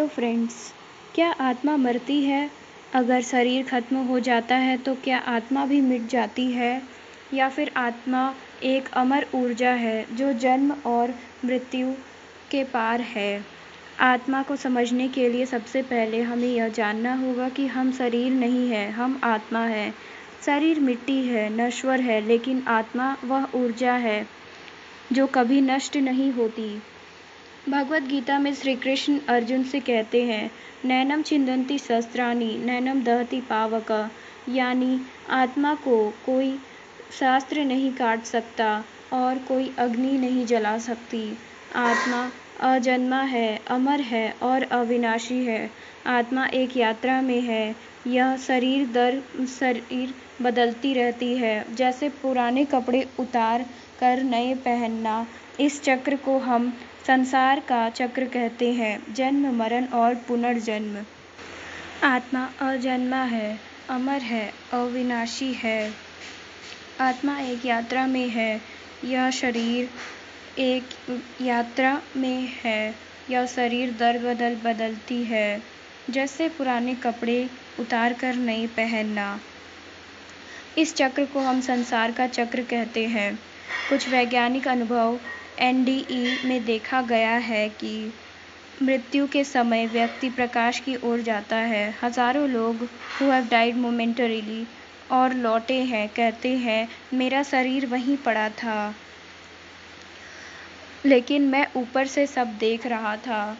Hello friends, क्या आत्मा मरती है? अगर शरीर खत्म हो जाता है तो क्या आत्मा भी मिट जाती है? या फिर आत्मा एक अमर ऊर्जा है जो जन्म और मृत्यु के पार है? आत्मा को समझने के लिए सबसे पहले हमें यह जानना होगा कि हम शरीर नहीं हैं, हम आत्मा हैं। शरीर मिट्टी है, नश्वर है, लेकिन आत्मा वह ऊर्जा है जो कभी नष्ट नहीं होती। भगवद गीता में श्री कृष्ण अर्जुन से कहते हैं, नैनम छिन्दन्ति शस्त्राणि नैनम दहति पावक, यानी आत्मा को कोई शास्त्र नहीं काट सकता और कोई अग्नि नहीं जला सकती। आत्मा अजन्मा है, अमर है और अविनाशी है। आत्मा एक यात्रा में है। यह शरीर दर शरीर बदलती रहती है, जैसे पुराने कपड़े उतार कर नए पहनना। इस चक्र को हम संसार का चक्र कहते हैं, जन्म, मरण और पुनर्जन्म। आत्मा अजन्मा है, अमर है, अविनाशी है। आत्मा एक यात्रा में है। यह शरीर एक यात्रा में है। यह शरीर दर बदलती है, जैसे पुराने कपड़े उतार कर नए पहनना। इस चक्र को हम संसार का चक्र कहते हैं। कुछ वैज्ञानिक अनुभव एनडीई में देखा गया है कि मृत्यु के समय व्यक्ति प्रकाश की ओर जाता है। हजारों लोग हु हैव डाइड मोमेंटरीली और लौटे हैं कहते हैं, मेरा शरीर वहीं पड़ा था, लेकिन मैं ऊपर से सब देख रहा था।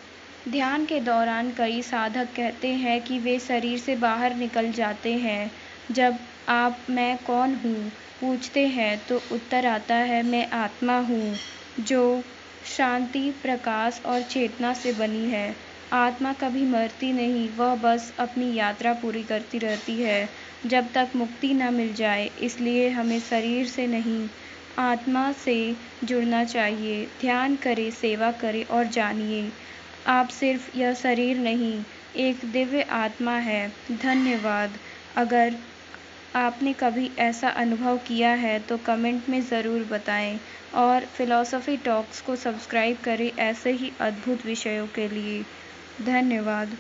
ध्यान के दौरान कई साधक कहते हैं कि वे शरीर से बाहर निकल जाते हैं। जब आप मैं कौन हूँ पूछते हैं तो उत्तर आता है, मैं आत्मा हूँ जो शांति, प्रकाश और चेतना से बनी है। आत्मा कभी मरती नहीं, वह बस अपनी यात्रा पूरी करती रहती है जब तक मुक्ति न मिल जाए। इसलिए हमें शरीर से नहीं, आत्मा से जुड़ना चाहिए। ध्यान करें, सेवा करें और जानिए, आप सिर्फ यह शरीर नहीं, एक दिव्य आत्मा है। धन्यवाद। अगर आपने कभी ऐसा अनुभव किया है तो कमेंट में ज़रूर बताएं और फिलॉसफी टॉक्स को सब्सक्राइब करें ऐसे ही अद्भुत विषयों के लिए। धन्यवाद।